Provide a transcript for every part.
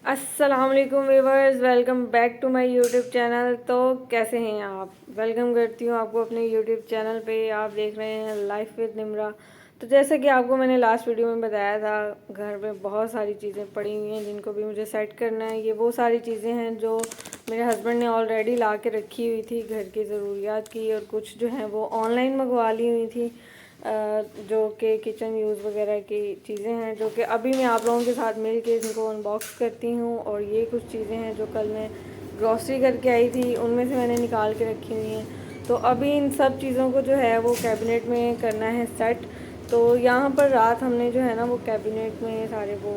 अस्सलाम वालेकुम viewers, welcome back to my YouTube channel. तो कैसे हैं आप? वेलकम करती हूँ आपको अपने यूट्यूब चैनल पे। आप देख रहे हैं लाइफ विद निम्रा। तो जैसा कि आपको मैंने लास्ट वीडियो में बताया था, घर में बहुत सारी चीज़ें पड़ी हुई हैं जिनको भी मुझे सेट करना है। ये वो सारी चीज़ें हैं जो मेरे हस्बैंड ने ऑलरेडी ला के रखी हुई थी घर की ज़रूरियात की, और कुछ जो है वो ऑनलाइन मंगवा ली हुई थी, जो कि किचन यूज़ वगैरह की चीज़ें हैं, जो कि अभी मैं आप लोगों के साथ मिल के इनको अनबॉक्स करती हूँ। और ये कुछ चीज़ें हैं जो कल मैं ग्रॉसरी करके आई थी, उनमें से मैंने निकाल के रखी हुई हैं। तो अभी इन सब चीज़ों को जो है वो कैबिनेट में करना है सेट। तो यहाँ पर रात हमने जो है ना वो कैबिनेट में सारे वो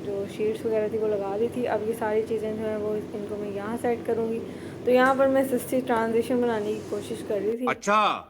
जो शीट्स वगैरह थी वो लगा दी थी। अब ये सारी चीज़ें जो है वो इनको मैं यहाँ सेट करूँगी। तो यहाँ पर मैं सिस्टी ट्रांजिशन बनाने की कोशिश कर रही थी। अच्छा,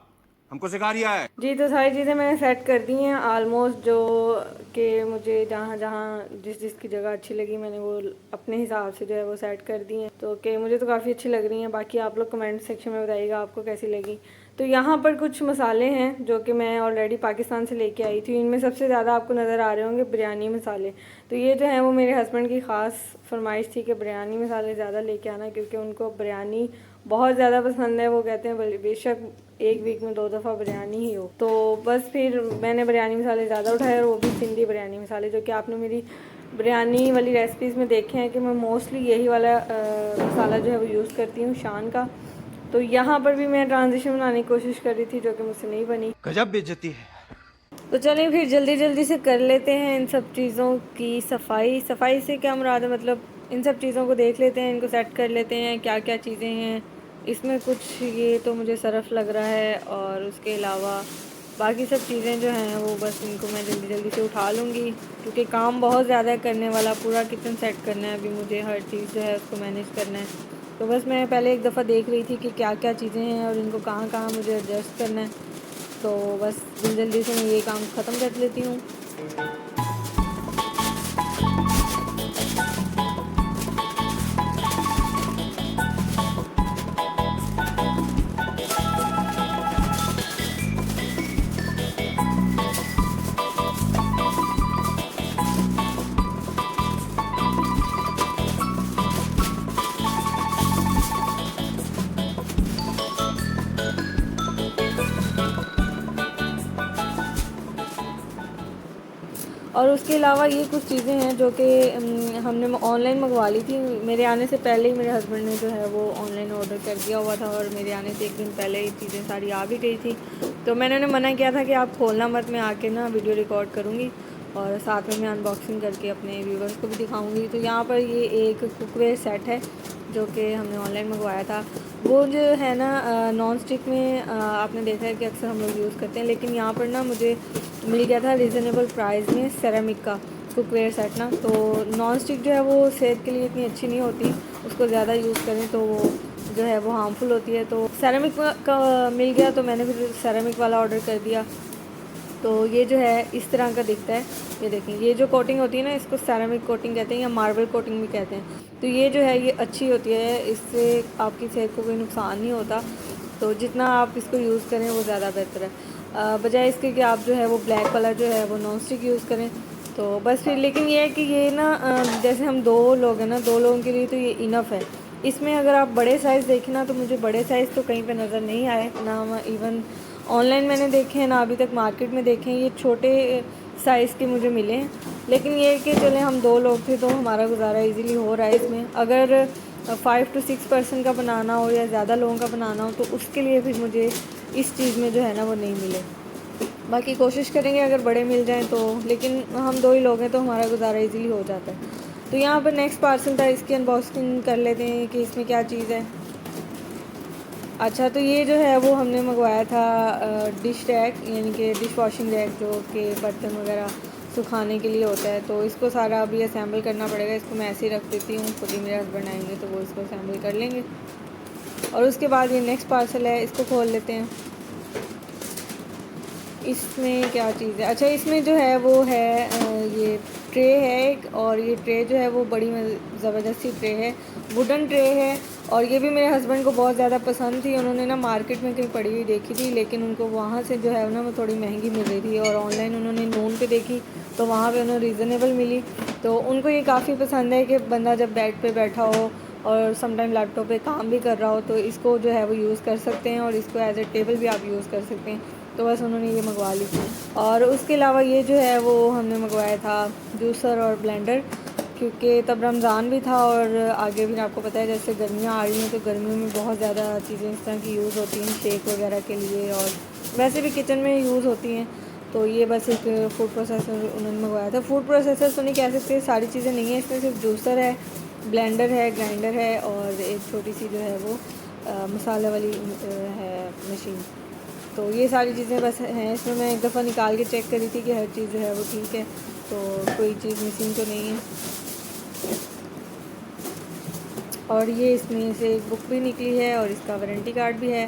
हमको सिखा रिया है। जी, तो सारी चीज़ें मैंने सेट कर दी हैं ऑलमोस्ट, जो कि मुझे जहाँ जहाँ जिस जिसकी जगह अच्छी लगी मैंने वो अपने हिसाब से जो है वो सेट कर दी हैं। तो कि मुझे तो काफ़ी अच्छी लग रही हैं। बाकी आप लोग कमेंट सेक्शन में बताइएगा आपको कैसी लगी। तो यहाँ पर कुछ मसाले हैं जो कि मैं ऑलरेडी पाकिस्तान से लेके आई थी। इनमें सबसे ज़्यादा आपको नज़र आ रहे होंगे बिरयानी मसाले। तो ये जो है वो मेरे हस्बैंड की ख़ास फरमाइश थी कि बिरयानी मसाले ज़्यादा लेके आना, क्योंकि उनको बिरयानी बहुत ज़्यादा पसंद है। वो कहते हैं बेशक एक वीक में 2 दफ़ा बिरयानी ही हो। तो बस फिर मैंने बिरयानी मसाले ज़्यादा उठाए, और वो भी सिंधी बिरयानी मसाले, जो कि आपने मेरी बिरयानी वाली रेसिपीज़ में देखे हैं कि मैं मोस्टली यही वाला मसाला जो है वो यूज़ करती हूँ, शान का। तो यहाँ पर भी मैं ट्रांजिशन बनाने की कोशिश कर रही थी, जो कि मुझसे नहीं बनी। गजब बेइज्जती है। तो चलिए फिर जल्दी जल्दी से कर लेते हैं इन सब चीज़ों की सफाई। सफाई से क्या मुराद है, मतलब इन सब चीज़ों को देख लेते हैं, इनको सेट कर लेते हैं क्या क्या चीज़ें हैं इसमें। कुछ ये तो मुझे सरफ लग रहा है, और उसके अलावा बाकी सब चीज़ें जो हैं वो बस इनको मैं जल्दी जल्दी से उठा लूँगी, क्योंकि काम बहुत ज़्यादा है करने वाला। पूरा किचन सेट करना है अभी मुझे, हर चीज़ जो है उसको मैनेज करना है। तो बस मैं पहले एक दफ़ा देख रही थी कि क्या क्या चीज़ें हैं और इनको कहाँ कहाँ मुझे एडजस्ट करना है। तो बस जल्दी जल्दी से मैं ये काम ख़त्म कर लेती हूँ। और उसके अलावा ये कुछ चीज़ें हैं जो कि हमने ऑनलाइन मंगवा ली थी। मेरे आने से पहले ही मेरे हस्बैंड ने जो है वो ऑनलाइन ऑर्डर कर दिया हुआ था, और मेरे आने से एक दिन पहले ही चीज़ें सारी आ भी गई थी। तो मैंने उन्हें मना किया था कि आप खोलना मत, मैं आके ना वीडियो रिकॉर्ड करूँगी और साथ में मैं अनबॉक्सिंग करके अपने व्यूवर्स को भी दिखाऊँगी। तो यहाँ पर ये एक कुकवेयर सेट है जो कि हमने ऑनलाइन मंगवाया था। वो जो है ना नॉन स्टिक में आपने देखा है कि अक्सर हम लोग यूज़ करते हैं, लेकिन यहाँ पर ना मुझे मिल गया था रिज़नेबल प्राइस में सेरेमिक का कुकवेयर सेट ना। तो नॉन स्टिक जो है वो सेहत के लिए इतनी अच्छी नहीं होती, उसको ज़्यादा यूज़ करें तो वो जो है वो हार्मफुल होती है। तो सेरेमिक का मिल गया, तो मैंने फिर सेरेमिक वाला ऑर्डर कर दिया। तो ये जो है इस तरह का दिखता है। ये देखें, ये जो कोटिंग होती है ना, इसको सेरेमिक कोटिंग कहते हैं या मार्बल कोटिंग भी कहते हैं। तो ये जो है ये अच्छी होती है, इससे आपकी सेहत को कोई नुकसान नहीं होता। तो जितना आप इसको यूज़ करें वो ज़्यादा बेहतर है, बजाय इसके कि आप जो है वो ब्लैक वाला जो है वो नॉन स्टिक यूज़ करें। तो बस फिर लेकिन ये है कि ये ना जैसे हम 2 लोग हैं ना, 2 लोगों के लिए तो ये इनफ है। इसमें अगर आप बड़े साइज़ देखें ना, तो मुझे बड़े साइज़ तो कहीं पे नज़र नहीं आए ना, इवन ऑनलाइन मैंने देखे हैं ना अभी तक मार्केट में देखे हैं। ये छोटे साइज़ के मुझे मिले हैं, लेकिन ये कि चले हम 2 लोग थे तो हमारा गुजारा इजीली हो रहा है इसमें। अगर 5 to 6 पर्सन का बनाना हो या ज़्यादा लोगों का बनाना हो, तो उसके लिए फिर मुझे इस चीज़ में जो है ना वो नहीं मिले। बाकी कोशिश करेंगे अगर बड़े मिल जाएं तो, लेकिन हम 2 ही लोग हैं तो हमारा गुजारा इजीली हो जाता है। तो यहाँ पर नेक्स्ट पार्सल था, इसकी अनबॉक्सिंग कर लेते हैं कि इसमें क्या चीज़ है। अच्छा, तो ये जो है वो हमने मंगवाया था डिश रैक, यानी कि डिश वॉशिंग रैक, जो कि बर्तन वगैरह सुखाने के लिए होता है। तो इसको सारा अभी असेंबल करना पड़ेगा। इसको मैं ऐसे ही रख देती हूँ, खुद ही मेरे हस्बैंड आएंगे तो वो इसको असेंबल कर लेंगे। और उसके बाद ये नेक्स्ट पार्सल है, इसको खोल लेते हैं। इसमें क्या चीज़ है? अच्छा, इसमें जो है वो है ये ट्रे है एक, और ये ट्रे जो है वो बड़ी ज़बरदस्ती ट्रे है, वुडन ट्रे है। और ये भी मेरे हस्बैंड को बहुत ज़्यादा पसंद थी। उन्होंने ना मार्केट में कहीं पड़ी हुई देखी थी, लेकिन उनको वहाँ से जो है ना वो थोड़ी महंगी मिल रही थी, और ऑनलाइन उन्होंने नून पे देखी तो वहाँ पे उन्हें रीज़नेबल मिली। तो उनको ये काफ़ी पसंद है कि बंदा जब बेड पे बैठा हो और समटाइम लैपटॉप पे काम भी कर रहा हो तो इसको जो है वो यूज़ कर सकते हैं, और इसको एज ए टेबल भी आप यूज़ कर सकते हैं। तो बस उन्होंने ये मंगवा ली थी। और उसके अलावा ये जो है वो हमने मंगवाया था जूसर और ब्लेंडर, क्योंकि तब रमज़ान भी था और आगे भी आपको पता है जैसे गर्मियाँ आ रही हैं तो गर्मियों में बहुत ज़्यादा चीज़ें इस तरह की यूज़ होती हैं शेक वगैरह के लिए, और वैसे भी किचन में यूज़ होती हैं। तो ये बस एक फूड प्रोसेसर उन्होंने मंगवाया था। फूड प्रोसेसर तो नहीं कह सकते, सारी चीज़ें नहीं है इसमें, सिर्फ जूसर है, ब्लेंडर है, ग्राइंडर है और एक छोटी सी जो है वो मसाला वाली है मशीन। तो ये सारी चीज़ें बस हैं इसमें। मैं एक दफ़ा निकाल के चेक करी थी कि हर चीज़ जो है वो ठीक है, तो कोई चीज़ मिसिंग तो नहीं है। और ये इसमें से एक बुक भी निकली है और इसका वारंटी कार्ड भी है,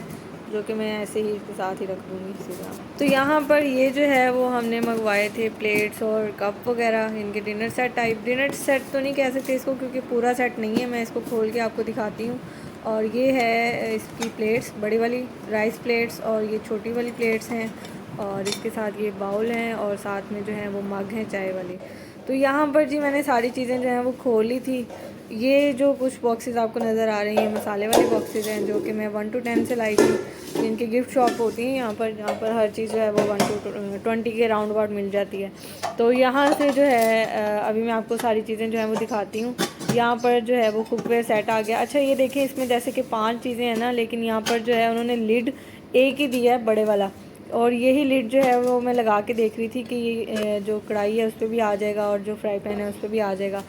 जो कि मैं ऐसे ही इसके साथ ही रख दूँगी इसी तरह। तो यहाँ पर ये जो है वो हमने मंगवाए थे प्लेट्स और कप वगैरह, इनके dinner set type. Dinner set तो नहीं कह सकते इसको क्योंकि पूरा सेट नहीं है, मैं इसको खोल के आपको दिखाती हूँ। और ये है इसकी प्लेट्स, बड़ी वाली राइस प्लेट्स, और ये छोटी वाली प्लेट्स हैं, और इसके साथ ये बाउल हैं, और साथ में जो है वो मग हैं चाय वाली। तो यहाँ पर जी मैंने सारी चीज़ें जो हैं वो खोली थी। ये जो कुछ बॉक्सेस आपको नज़र आ रही हैं मसाले वाले बॉक्सेस हैं, जो कि मैं 1 to 10 से लाई थी। इनकी गिफ्ट शॉप होती है यहाँ पर, जहाँ पर हर चीज़ जो है वो 1 to 20 के राउंड अबाउट मिल जाती है। तो यहाँ से जो है अभी मैं आपको सारी चीज़ें जो हैं वो दिखाती हूँ। यहाँ पर जो है वो कुकवेयर सेट आ गया। अच्छा ये देखिए इसमें जैसे कि 5 चीज़ें हैं ना, लेकिन यहाँ पर जो है उन्होंने लिड एक ही दिया है बड़े वाला, और यही लिड जो है वो मैं लगा के देख रही थी कि ये जो कढ़ाई है उस पर भी आ जाएगा और जो फ्राई पैन है उस पर भी आ जाएगा।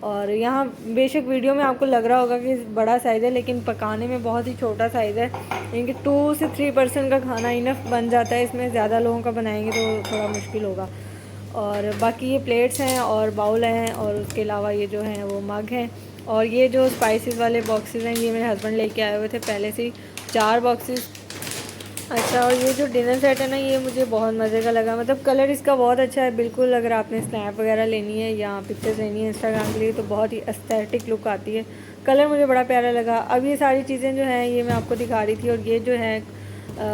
और यहाँ बेशक वीडियो में आपको लग रहा होगा कि बड़ा साइज़ है, लेकिन पकाने में बहुत ही छोटा साइज़ है। यानी कि 2 से 3% का खाना इनफ बन जाता है। इसमें ज़्यादा लोगों का बनाएंगे तो थोड़ा मुश्किल होगा। और बाकी ये प्लेट्स हैं और बाउल हैं, और उसके अलावा ये जो हैं वो मग हैं। और ये जो स्पाइसेस वाले बॉक्सेस हैं ये मेरे हस्बैंड लेके आए हुए थे पहले से ही 4 बॉक्सेस। अच्छा, और ये जो डिनर सेट है ना ये मुझे बहुत मज़े का लगा, मतलब कलर इसका बहुत अच्छा है बिल्कुल। अगर आपने स्नैप वगैरह लेनी है या पिक्चर्स लेनी है इंस्टाग्राम के लिए तो बहुत ही एस्थेटिक लुक आती है। कलर मुझे बड़ा प्यारा लगा। अब ये सारी चीज़ें जो हैं ये मैं आपको दिखा रही थी, और ये जो है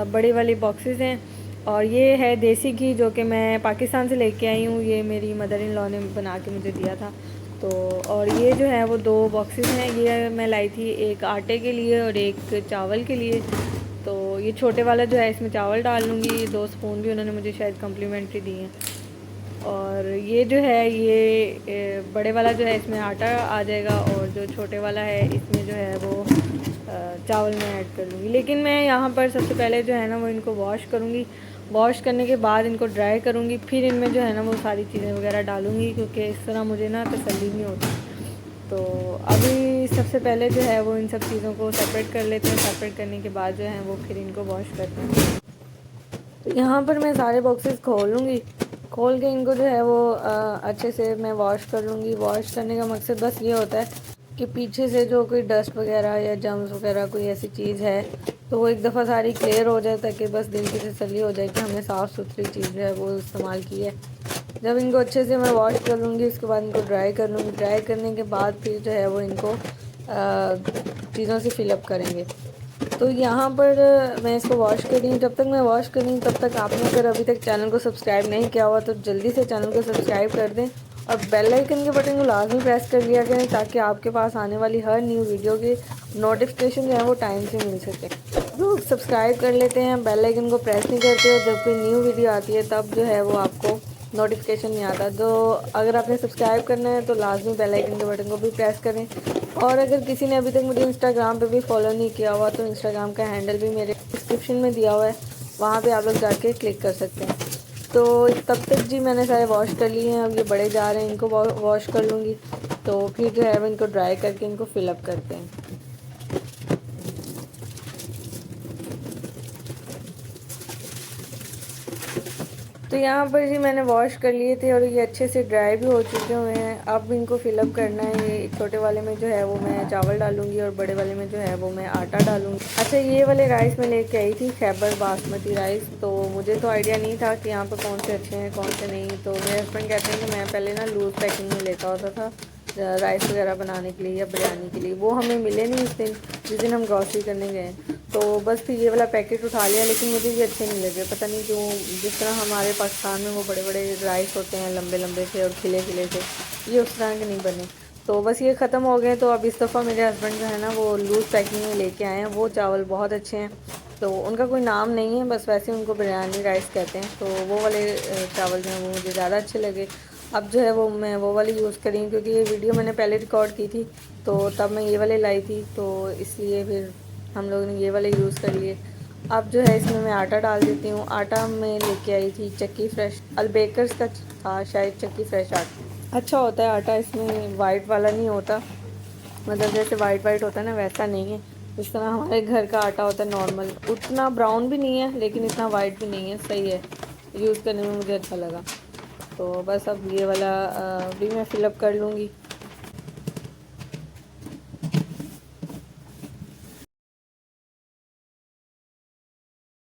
बड़े वाले बॉक्सेस हैं। और ये है देसी घी जो कि मैं पाकिस्तान से लेके आई हूँ, ये मेरी मदर इन लॉ ने बना के मुझे दिया था। तो और ये जो है वो 2 बॉक्सेस हैं, ये मैं लाई थी, एक आटे के लिए और एक चावल के लिए। तो ये छोटे वाला जो है इसमें चावल डाल लूँगी। 2 स्पून भी उन्होंने मुझे शायद कम्प्लीमेंट्री दी हैं। और ये जो है ये बड़े वाला जो है इसमें आटा आ जाएगा, और जो छोटे वाला है इसमें जो है वो चावल मैं ऐड कर लूँगी। लेकिन मैं यहाँ पर सबसे पहले जो है ना वो इनको वॉश करूँगी। वॉश करने के बाद इनको ड्राई करूँगी, फिर इनमें जो है ना वो सारी चीज़ें वगैरह डालूँगी, क्योंकि इस तरह मुझे ना तसल्ली नहीं होती। तो अभी सबसे पहले जो है वो इन सब चीज़ों को सेपरेट कर लेते हैं। सेपरेट करने के बाद जो है वो फिर इनको वॉश करते हैं। तो यहाँ पर मैं सारे बॉक्सेस खोल लूँगी, खोल के इनको जो है वो अच्छे से मैं वॉश कर लूँगी। वॉश करने का मकसद बस ये होता है कि पीछे से जो कोई डस्ट वगैरह या जम्स वगैरह कोई ऐसी चीज़ है तो वो एक दफ़ा सारी क्लियर हो जाए, ताकि बस दिल की तसल्ली हो जाए कि हमने साफ़ सुथरी चीज़ जो है वो इस्तेमाल की है। जब इनको अच्छे से मैं वॉश कर लूँगी उसके बाद इनको ड्राई कर लूँगी। ड्राई करने के बाद फिर जो है वो इनको चीज़ों से फिलअप करेंगे। तो यहाँ पर मैं इसको वॉश कर रही हूँ। जब तक मैं वॉश कर रही हूँ तब तक आपने अगर अभी तक चैनल को सब्सक्राइब नहीं किया हुआ तो जल्दी से चैनल को सब्सक्राइब कर दें, और बेल आइकन के बटन को लाजमी प्रेस कर लिया करें, ताकि आपके पास आने वाली हर न्यू वीडियो की नोटिफिकेशन जो है वो टाइम से मिल सके। लोग सब्सक्राइब कर लेते हैं, बेल आइकन को प्रेस नहीं करते, और जब कोई न्यू वीडियो आती है तब जो है वो आपको नोटिफिकेशन नहीं आता। तो अगर आपने सब्सक्राइब करना है तो लाजमी बेल आइकन के बटन को भी प्रेस करें। और अगर किसी ने अभी तक मुझे इंस्टाग्राम पे भी फॉलो नहीं किया हुआ तो इंस्टाग्राम का हैंडल भी मेरे डिस्क्रिप्शन में दिया हुआ है, वहाँ पे आप लोग जाके क्लिक कर सकते हैं। तो तब तक जी मैंने सारे वॉश कर लिए हैं, अब ये बड़े जा रहे हैं, इनको वॉश कर लूँगी। तो फिर जो है इनको ड्राई करके इनको फिलअप करते हैं। तो यहाँ पर जी मैंने वॉश कर लिए थे और ये अच्छे से ड्राई भी हो चुके हुए हैं। अब इनको फिलअप करना है। ये छोटे वाले में जो है वो मैं चावल डालूंगी और बड़े वाले में जो है वो मैं आटा डालूंगी। अच्छा, ये वाले राइस मैं लेके आई थी खैबर बासमती राइस। तो मुझे तो आइडिया नहीं था कि यहाँ पर कौन से अच्छे हैं कौन से नहीं। तो मेरे हस्बैंड कहते हैं कि मैं पहले ना लूज़ पैकिंग में लेता होता था, राइस वगैरह बनाने के लिए या बिरयानी के लिए, वो हमें मिले नहीं उस दिन जिस दिन हम ग्रॉसरी करने गए। तो बस फिर ये वाला पैकेट उठा लिया, लेकिन मुझे ये अच्छे नहीं लगे, पता नहीं क्यों। जिस तरह हमारे पाकिस्तान में वो बड़े बड़े राइस होते हैं, लंबे लंबे से और खिले खिले से, ये उस तरह के नहीं बने। तो बस ये ख़त्म हो गए। तो अब इस दफ़ा मेरे हस्बैंड जो है ना, वो लूज़ पैकिंग में लेके आए हैं। वो चावल बहुत अच्छे हैं, तो उनका कोई नाम नहीं है, बस वैसे उनको बिरयानी राइस कहते हैं। तो वो वाले चावल जो हैं वो मुझे ज़्यादा अच्छे लगे। अब जो है वो मैं वो वाली यूज़ करी, क्योंकि ये वीडियो मैंने पहले रिकॉर्ड की थी, तो तब मैं ये वाले लाई थी, तो इसलिए फिर हम लोगों ने ये वाले यूज़ कर लिए। अब जो है इसमें मैं आटा डाल देती हूँ। आटा मैं लेके आई थी चक्की फ्रेश, अलबेकर्स का था शायद, चक्की फ्रेश आटा अच्छा होता है आटा, इसमें वाइट वाला नहीं होता, मतलब जैसे वाइट वाइट होता है ना वैसा नहीं है। इस तरह हमारे घर का आटा होता है नॉर्मल, उतना ब्राउन भी नहीं है लेकिन इतना वाइट भी नहीं है, सही है, यूज़ करने में मुझे अच्छा लगा। तो बस अब ये वाला भी मैं फ़िलअप कर लूँगी।